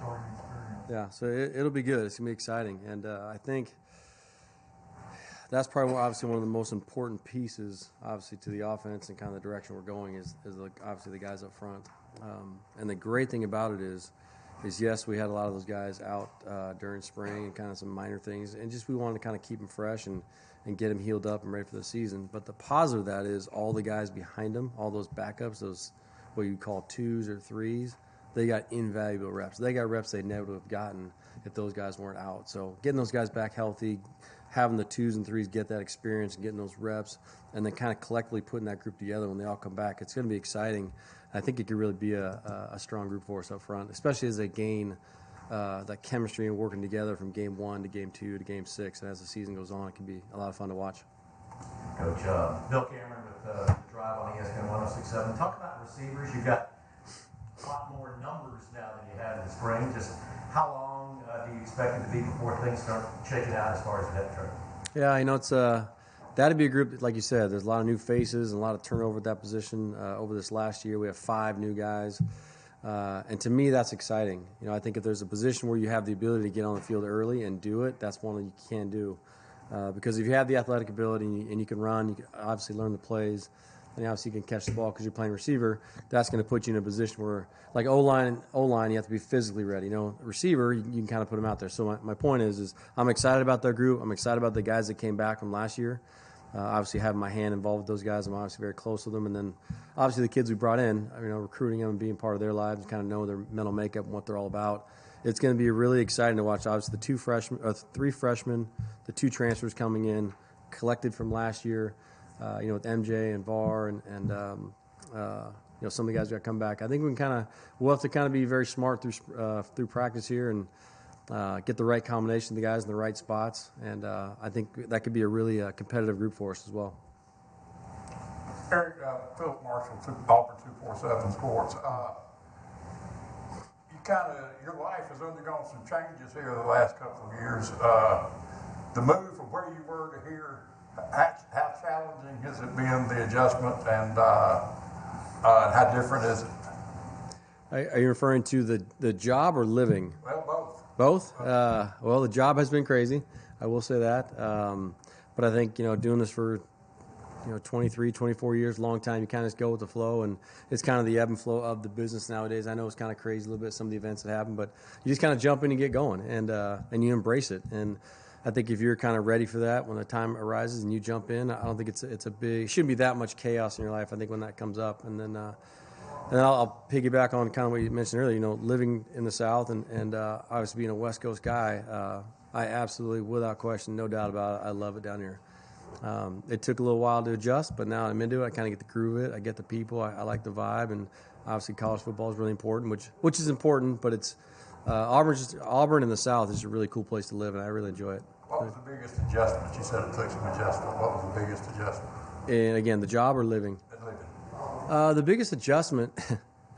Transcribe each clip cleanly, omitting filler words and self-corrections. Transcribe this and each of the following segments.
starting experience. Yeah, so it'll be good. It's going to be exciting. And I think that's probably obviously one of the most important pieces, obviously, to the offense and kind of the direction we're going is obviously the guys up front. And the great thing about it is yes, we had a lot of those guys out during spring and kind of some minor things, and just we wanted to kind of keep them fresh and get them healed up and ready for the season. But the positive of that is all the guys behind them, all those backups, those what you call 2s or 3s, they got invaluable reps. They got reps they never would have gotten if those guys weren't out. So getting those guys back healthy, having the 2s and 3s get that experience and getting those reps, and then kind of collectively putting that group together when they all come back, it's going to be exciting. I think it could really be a strong group for us up front, especially as they gain that chemistry and working together from game 1 to game 2 to game 6. And as the season goes on, it can be a lot of fun to watch. Coach Bill Cameron with the Drive on ESPN 106.7. Talk about receivers. You've got a lot more numbers now than you had in the spring. Just how long do you expect it to be before things start shaking out as far as the depth chart? Yeah, it's that'd be a group that, like you said, there's a lot of new faces and a lot of turnover at that position over this last year. We have 5 new guys. And to me, that's exciting. I think if there's a position where you have the ability to get on the field early and do it, that's one that you can do. Because if you have the athletic ability and you can run, you can obviously learn the plays, and obviously you can catch the ball because you're playing receiver, that's going to put you in a position where, like O-line, you have to be physically ready. Receiver, you can kind of put them out there. So my point is I'm excited about their group. I'm excited about the guys that came back from last year. Obviously having my hand involved with those guys, I'm obviously very close with them. And then obviously the kids we brought in, recruiting them and being part of their lives and kind of know their mental makeup and what they're all about. It's going to be really exciting to watch. Obviously the 3 freshmen, the 2 transfers coming in, collected from last year, with MJ and VAR and some of the guys got to come back. I think we'll have to kind of be very smart through practice here and get the right combination of the guys in the right spots, and I think that could be a really competitive group for us as well. Eric, Philip Marshall, Auburn 247 Sports. Your life has undergone some changes here the last couple of years. The move from where you were to here, how challenging has it been, the adjustment, and how different is it? Are you referring to the job or living? Well, both. Both? Well, the job has been crazy. I will say that. But I think, doing this for, 23, 24 years, long time, you kind of just go with the flow, and it's kind of the ebb and flow of the business nowadays. I know it's kind of crazy a little bit, some of the events that happen, but you just kind of jump in and get going, and you embrace it. And I think if you're kind of ready for that when the time arises and you jump in, I don't think it shouldn't be that much chaos in your life, I think, when that comes up. And then I'll piggyback on kind of what you mentioned earlier, living in the South and obviously being a West Coast guy, I absolutely, without question, no doubt about it, I love it down here. It took a little while to adjust, but now I'm into it. I kind of get the groove of it. I get the people. I like the vibe, and obviously college football is really important, which is important, but it's Auburn in the South is a really cool place to live, and I really enjoy it. What was the biggest adjustment? You said it took some adjustment. What was the biggest adjustment? And again, the job or living? Living. The biggest adjustment,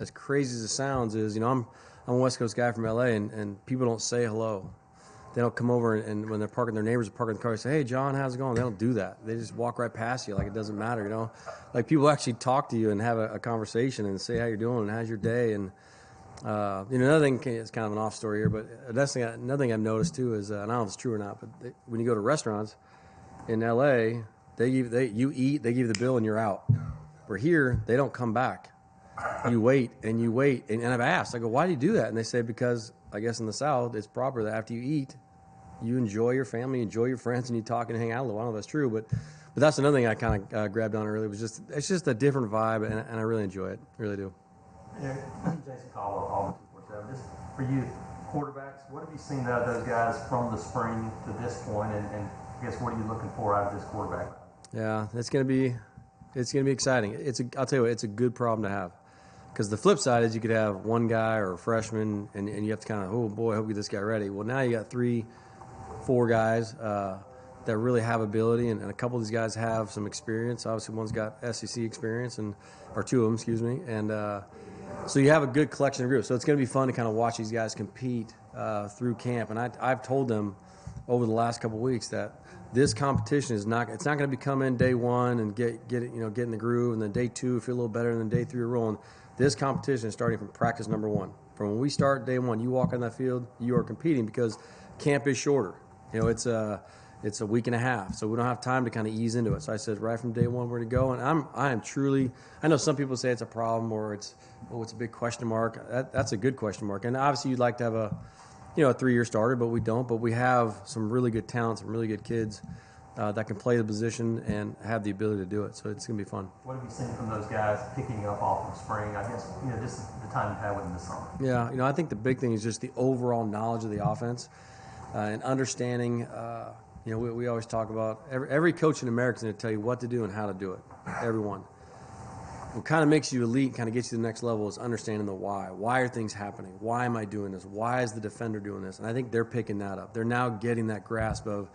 as crazy as it sounds, is I'm a West Coast guy from LA, and people don't say hello. They don't come over and when they're parking, their neighbors are parking the car, they say, "Hey, John, how's it going?" They don't do that. They just walk right past you like it doesn't matter, Like people actually talk to you and have a conversation and say how you're doing and how's your day. And another thing, it's kind of an off story here, but another thing I've noticed too is, I don't know if it's true or not, but when you go to restaurants in LA, you eat, they give you the bill and you're out. Where here, they don't come back. You wait, and I've asked, I go, why do you do that? And they say, because I guess in the South, it's proper that after you eat, you enjoy your family, enjoy your friends, and you talk and hang out a little. I don't know if that's true, but that's another thing I kind of grabbed on earlier. It's just a different vibe, and I really enjoy it. I really do. Yeah, Jason Caldwell, Auburn 247. Just for you, quarterbacks, what have you seen out of those guys from the spring to this point, and I guess what are you looking for out of this quarterback? Yeah, it's gonna be exciting. I'll tell you what, it's a good problem to have. Because the flip side is you could have one guy or a freshman, and you have to kind of, oh boy, I hope we get this guy ready. Well, now you got 3, 4 guys that really have ability, and a couple of these guys have some experience. Obviously, one's got SEC experience, or 2 of them, excuse me. And so you have a good collection of groups. So it's going to be fun to kind of watch these guys compete through camp. And I've told them over the last couple of weeks that this competition it's not going to be come in day one and get in the groove, and then day 2 feel a little better, and then day 3 you're rolling. this competition is starting from practice number one. From when we start day one, you walk on that field, you are competing because camp is shorter. You know, it's a week and a half, so we don't have time to kind of ease into it. So I said right from day one where to go, and I am truly. I know some people say it's a problem or it's a big question mark. That's a good question mark, and obviously you'd like to have a 3-year starter, but we don't. But we have some really good talent, some really good kids that can play the position and have the ability to do it. So it's going to be fun. What have you seen from those guys picking up off of spring? I guess, this is the time you've had with them this summer. Yeah, I think the big thing is just the overall knowledge of the offense and understanding. We always talk about every coach in America is going to tell you what to do and how to do it. Everyone. What kind of makes you elite, kind of gets you to the next level, is understanding the why. Why are things happening? Why am I doing this? Why is the defender doing this? And I think they're picking that up. They're now getting that grasp of,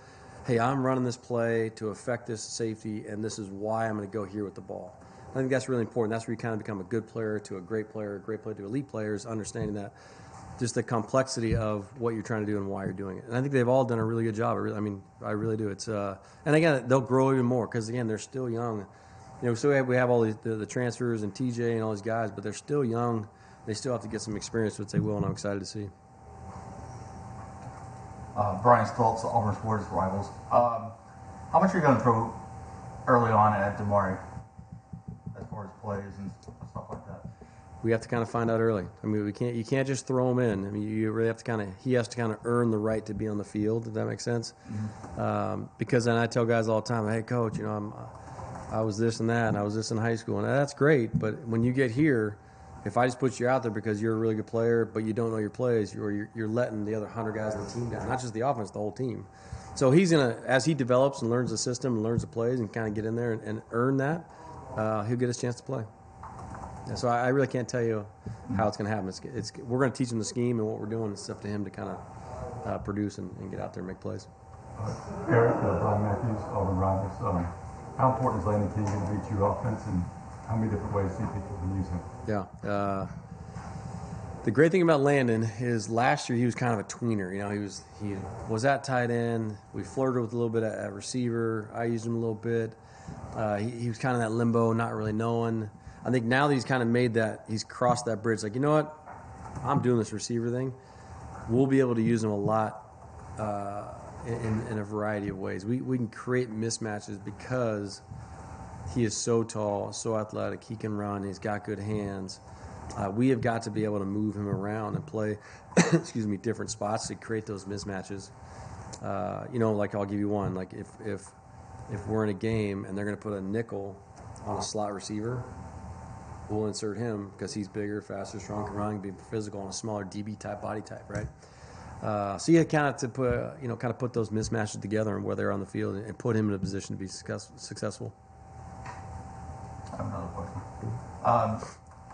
hey, I'm running this play to affect this safety, and this is why I'm going to go here with the ball. I think that's really important. That's where you kind of become a good player to a great player to elite players, understanding that just the complexity of what you're trying to do and why you're doing it. And I think they've all done a really good job. I really do. It's and again, they'll grow even more because, again, they're still young. So we have all the transfers and TJ and all these guys, but they're still young. They still have to get some experience, which they will, and I'm excited to see. Brian Stoltz, Auburn Sports Rivals. How much are you going to throw early on at Damari as far as plays and stuff like that? We have to kind of find out early. You can't just throw him in. You really have to he has to kind of earn the right to be on the field, if that makes sense. Mm-hmm. Because then I tell guys all the time, hey, coach, I was this and that, and I was this in high school, and that's great. But when you get here, if I just put you out there because you're a really good player, but you don't know your plays, you're letting the other 100 guys on the team down. Not just the offense, the whole team. So he's as he develops and learns the system and learns the plays and kind of get in there and earn that, he'll get his chance to play. Yeah, so I really can't tell you how it's going to happen. We're going to teach him the scheme and what we're doing. It's up to him to kind of produce and get out there and make plays. Eric, Brian Matthews, Auburn Rivals. How important is Landon King going to be to your offense, and how many different ways do you think you can use him? Yeah. The great thing about Landon is last year he was kind of a tweener. He was at tight end. We flirted with a little bit at receiver. I used him a little bit. He was kind of that limbo, not really knowing. I think now that he's kind of he's crossed that bridge. Like, you know what? I'm doing this receiver thing. We'll be able to use him a lot in a variety of ways. We can create mismatches because he is so tall, so athletic. He can run. He's got good hands. We have got to be able to move him around and play, different spots to create those mismatches. Like I'll give you one. Like if we're in a game and they're going to put a nickel on a slot receiver, we'll insert him because he's bigger, faster, stronger, run, be physical, and a smaller DB type body type, right? So you kind of to put those mismatches together and where they're on the field and put him in a position to be successful. I have another question.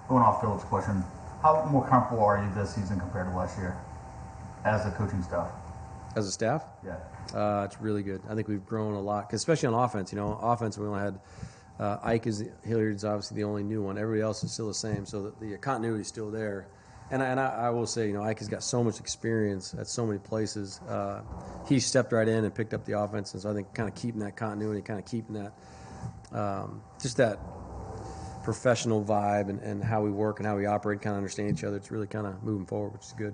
Going off Philip's question, how more comfortable are you this season compared to last year as a coaching staff? As a staff? Yeah. It's really good. I think we've grown a lot, 'cause especially on offense. Offense we only had Ike Hilliard's obviously the only new one. Everybody else is still the same, so the continuity is still there. And I will say, Ike has got so much experience at so many places. He stepped right in and picked up the offense, and so I think kind of keeping that continuity, kind of keeping that just that professional vibe and how we work and how we operate, kind of understand each other. It's really kind of moving forward, which is good.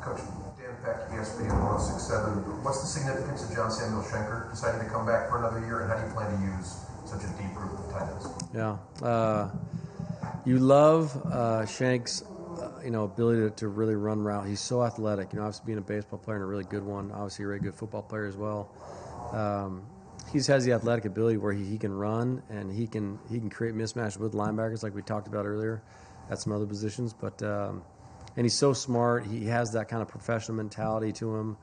Coach Dan Peck, ESPN 106.7. What's the significance of John Samuel Schenker deciding to come back for another year, and how do you plan to use such a deep group of tight ends? Yeah. You love Shank's ability to really run route. He's so athletic. Obviously being a baseball player and a really good one. Obviously a really good football player as well. He has the athletic ability where he can run and he can create mismatch with linebackers like we talked about earlier at some other positions. But and he's so smart. He has that kind of professional mentality to him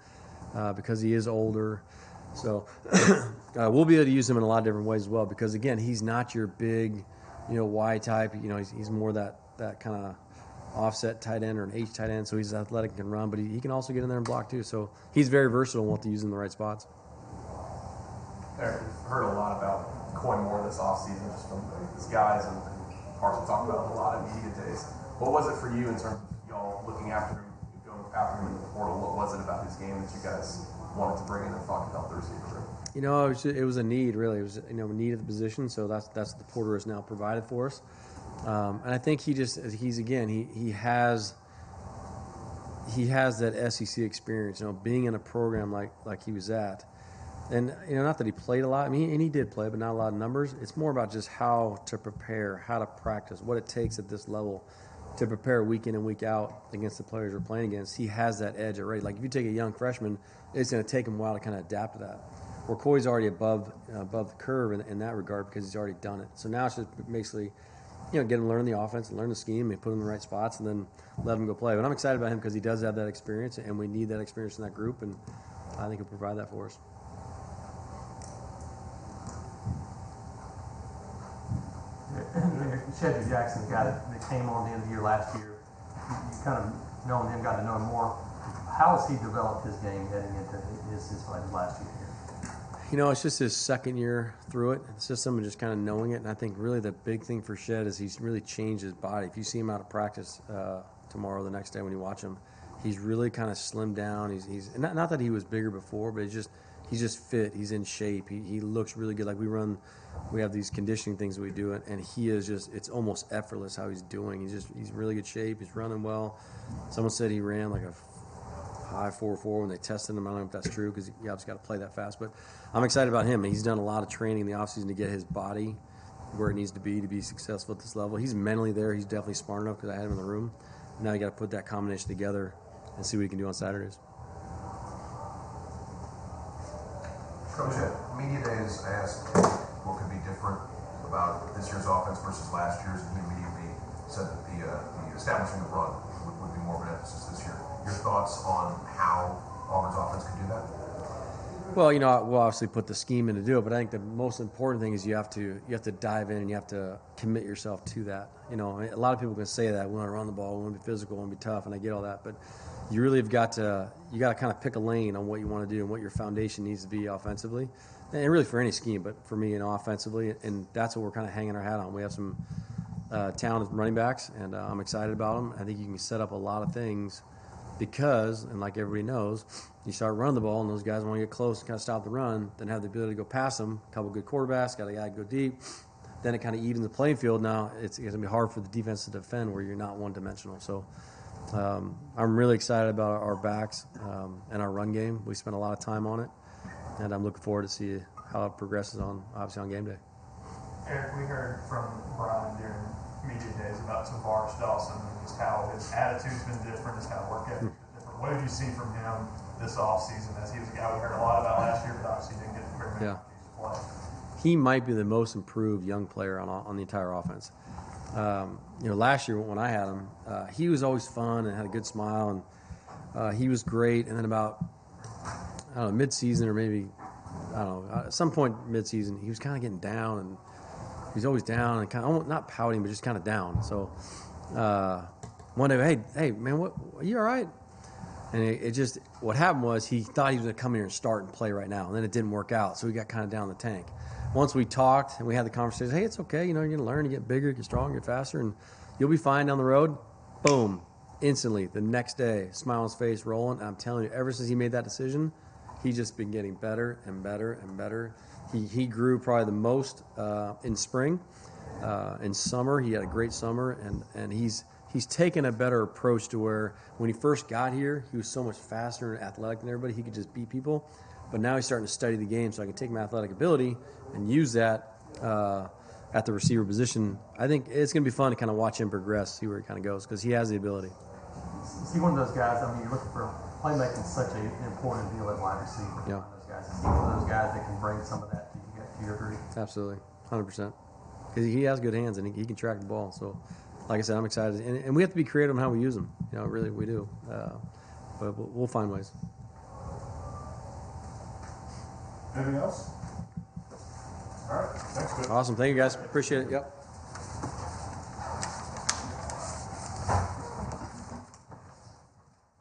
because he is older. So we'll be able to use him in a lot of different ways as well because, again, he's not your big, Y type. He's more that kind of offset tight end or an H tight end, so he's athletic and can run, but he can also get in there and block too. So he's very versatile and we'll have to use him in the right spots. Eric, we've heard a lot about Coy Moore this offseason, just from these guys and Carson talked about it a lot of media days. What was it for you in terms of y'all looking after him, going after him in the portal? What was it about his game that you guys wanted to bring in and thought could help the receiver room? It was a need, really. It was a need of the position, so that's the porter has now provided for us. And I think he has that SEC experience, being in a program like he was at. And, not that he played a lot. I mean, and he did play, but not a lot of numbers. It's more about just how to prepare, how to practice, what it takes at this level to prepare week in and week out against the players we're playing against. He has that edge already. Like, if you take a young freshman, it's going to take him a while to kind of adapt to that. Where Coy's already above the curve in that regard because he's already done it. So now it's just basically, get him to learn the offense, learn the scheme, and put him in the right spots, and then let him go play. But I'm excited about him because he does have that experience, and we need that experience in that group, and I think he'll provide that for us. Shedrick Jackson, the guy that came on the end of the year last year, you kind of known him, got to know him more. How has he developed his game heading into his last year here? It's just his second year through it. It's just someone just kind of knowing it. And I think really the big thing for Shed is he's really changed his body. If you see him out of practice tomorrow, the next day when you watch him, he's really kind of slimmed down. He's not that he was bigger before, but he's just fit. He's in shape. He looks really good. Like we have these conditioning things that we do, and he is it's almost effortless how he's doing. He's in really good shape. He's running well. Someone said he ran like a high 4.4 when they tested him. I don't know if that's true because you obviously got to play that fast. But I'm excited about him. He's done a lot of training in the offseason to get his body where it needs to be successful at this level. He's mentally there. He's definitely smart enough because I had him in the room. Now you got to put that combination together and see what he can do on Saturdays. Coach, at Media Days asked what could be different about this year's offense versus last year's, and he immediately said that the establishing the run would be more of an emphasis this year. Your thoughts on how Auburn's offense could do that? Well, we'll obviously put the scheme in to do it, but I think the most important thing is you have to dive in and you have to commit yourself to that. A lot of people can say that we want to run the ball, we want to be physical, we want to be tough, and I get all that, but you really have got to kind of pick a lane on what you want to do and what your foundation needs to be offensively, and really for any scheme, but for me, offensively, and that's what we're kind of hanging our hat on. We have some talented running backs, and I'm excited about them. I think you can set up a lot of things because, and like everybody knows, you start running the ball and those guys want to get close and kind of stop the run, then have the ability to go past them. A couple good quarterbacks, got a guy go deep. Then it kind of evens the playing field. Now it's going to be hard for the defense to defend where you're not one-dimensional. So I'm really excited about our backs and our run game. We spent a lot of time on it, and I'm looking forward to see how it progresses obviously on game day. Eric, we heard from Brian during media days about Tavares Dawson and just how his attitude's been different, his kind of work ethic's been different. What did you see from him this offseason as he was a guy we heard a lot about last year, but obviously didn't get very many opportunities to play? He might be the most improved young player on the entire offense. Last year when I had him, he was always fun and had a good smile, and he was great. And then about, mid-season or maybe, at some point mid-season, he was kind of getting down, and he was always down and kind of not pouting, but just kind of down. So one day, hey man, are you all right? And what happened was he thought he was going to come here and start and play right now, and then it didn't work out, so he got kind of down the tank. Once we talked and we had the conversation, hey, it's okay, you're going to learn, you get bigger, you get stronger, get faster, and you'll be fine down the road. Boom, instantly, the next day, smile on his face, rolling. And I'm telling you, ever since he made that decision, he's just been getting better and better and better. He grew probably the most in spring. In summer, he had a great summer, and he's taken a better approach to where when he first got here, he was so much faster and athletic than everybody. He could just beat people. But now he's starting to study the game, so I can take my athletic ability and use that at the receiver position. I think it's going to be fun to kind of watch him progress, see where he kind of goes, because he has the ability. Is he one of those guys, you're looking for playmaking is such an important deal at wide receiver. Yeah. Those guys, is he one of those guys that can bring some of that to your group? Absolutely, 100%. Because he has good hands and he can track the ball. So, like I said, I'm excited. And we have to be creative in how we use them. Really, we do. But we'll find ways. Anything else? All right. Thanks, Coach. Awesome. Thank you, guys. Appreciate it. Yep.